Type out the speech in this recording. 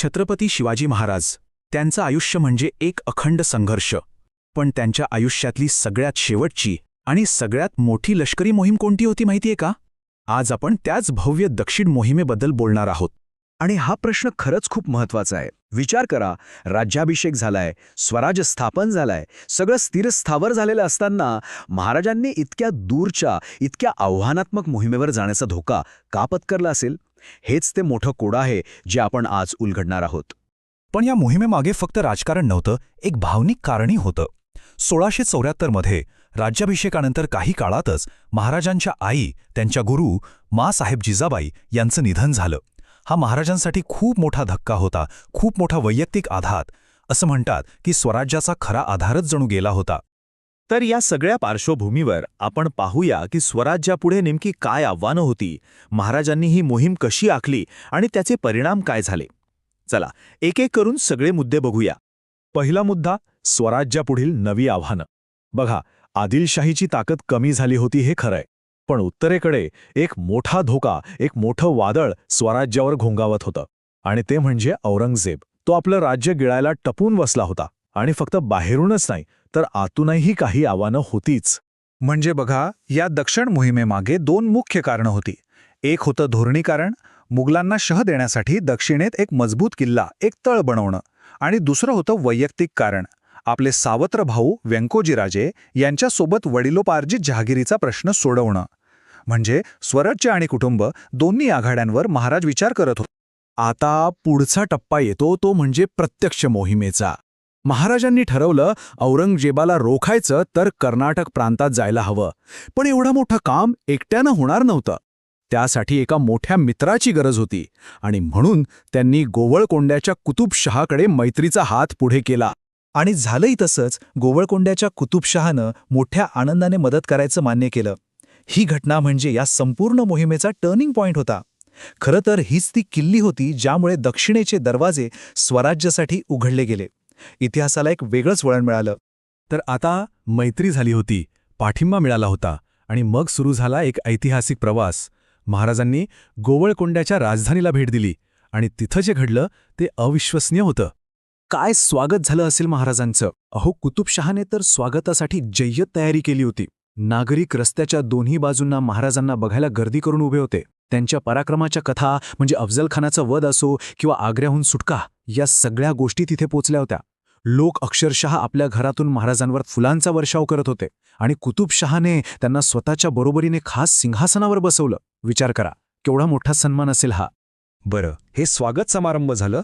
छत्रपती शिवाजी महाराज त्यांचं आयुष्य म्हणजे एक अखंड संघर्ष. पण त्यांच्या आयुष्यातली सगळ्यात शेवटची आणि सगळ्यात मोठी लष्करी मोहीम कोणती होती माहितीये का? आज आपण त्याच भव्य दक्षिण मोहिमेबद्दल बोलणार आहोत. आणि हा प्रश्न खरंच खूप महत्वाचा आहे. विचार करा, राज्याभिषेक झालाय, स्वराज्य स्थापन झालाय, सगळं स्थिर स्थावर झालेलं असताना महाराजांनी इतक्या दूरच्या, इतक्या आव्हानात्मक मोहिमेवर जाण्याचा धोका का पत्करला असेल? हेच ते मोठं कोडं आहे जे आपण आज उलगडणार आहोत. पण या मोहिमेमागे फक्त राजकारण नव्हतं, एक भावनिक कारणही होतं. 1674 मध्ये राज्याभिषेकानंतर काही काळातच महाराजांच्या आई, त्यांच्या गुरु माँसाहेब जिजाबाई यांचं निधन झालं. हा महाराजांसाठी खूप मोठा धक्का होता, खूप मोठा वैयक्तिक आघात. असं म्हणतात की स्वराज्याचा खरा आधारच जणू गेला होता. तर या सगळ्या पार्श्वभूमीवर आपण पाहूया की स्वराज्यापुढे नेमकी काय आव्हानं होती, महाराजांनी ही मोहीम कशी आखली आणि त्याचे परिणाम काय झाले. चला, एक एक करून सगळे मुद्दे बघूया. पहिला मुद्दा, स्वराज्यापुढील नवी आव्हानं. बघा, आदिलशाहीची ताकद कमी झाली होती हे खरंय, पण उत्तरेकडे एक मोठा धोका, एक मोठं वादळ स्वराज्यावर घोंगावत होतं. आणि ते म्हणजे औरंगजेब. तो आपलं राज्य गिळायला टपून बसला होता. आणि फक्त बाहेरूनच नाही, तर आतूनही काही आव्हानं होतीच. म्हणजे बघा, या दक्षिण मोहिमेमागे दोन मुख्य कारणं होती. एक होतं धोरणी कारण, मुघलांना शह देण्यासाठी दक्षिणेत एक मजबूत किल्ला, एक तळ बनवणं. आणि दुसरं होतं वैयक्तिक कारण, आपले सावत्र भाऊ व्यंकोजीराजे यांच्यासोबत वडिलोपार्जित जहागिरीचा प्रश्न सोडवणं. म्हणजे स्वराज्य आणि कुटुंब दोन्ही आघाड्यांवर महाराज विचार करत होते. आता पुढचा टप्पा येतो तो म्हणजे प्रत्यक्ष मोहिमेचा. महाराजांनी ठरवलं औरंगजेबाला रोखायचं तर कर्नाटक प्रांतात जायला हवं. पण एवढं मोठं काम एकट्यानं होणार नव्हतं. त्यासाठी एका मोठ्या मित्राची गरज होती. आणि म्हणून त्यांनी गोवळकोंड्याच्या कुतुबशहाकडे मैत्रीचा हात पुढे केला. आणि झालंही तसंच. गोवळकोंड्याच्या कुतुबशहानं मोठ्या आनंदाने मदत करायचं मान्य केलं. ही घटना म्हणजे या संपूर्ण मोहिमेचा टर्निंग पॉइंट होता. खरं तर हीच ती किल्ली होती ज्यामुळे दक्षिणेचे दरवाजे स्वराज्यासाठी उघडले गेले. इतिहासाला एक वेगळंच वळण मिळालं. तर आता मैत्री झाली होती, पाठिंबा मिळाला होता, आणि मग सुरू झाला एक ऐतिहासिक प्रवास. महाराजांनी गोवळकोंड्याच्या राजधानीला भेट दिली, आणि तिथं जे घडलं ते अविश्वसनीय होतं. काय स्वागत झालं असेल महाराजांचं. अहो, कुतुबशहाने तर स्वागतासाठी जय्यत तयारी केली होती. नागरिक रस्त्याच्या दोन्ही बाजूंना महाराजांना बघायला गर्दी करून उभे होते. त्यांच्या पराक्रमाच्या कथा, म्हणजे अफजलखानाचा वध असो किंवा आग्र्याहून सुटका, या सगळ्या गोष्टी तिथे पोचल्या होत्या. लोक अक्षरशः आपल्या घरातून महाराजांवर फुलांचा वर्षाव करत होते. आणि कुतुबशहाने त्यांना स्वतःच्या बरोबरीने खास सिंहासनावर बसवलं. विचार करा, केवढा मोठा सन्मान असेल हा. बरं, हे स्वागत समारंभ झालं.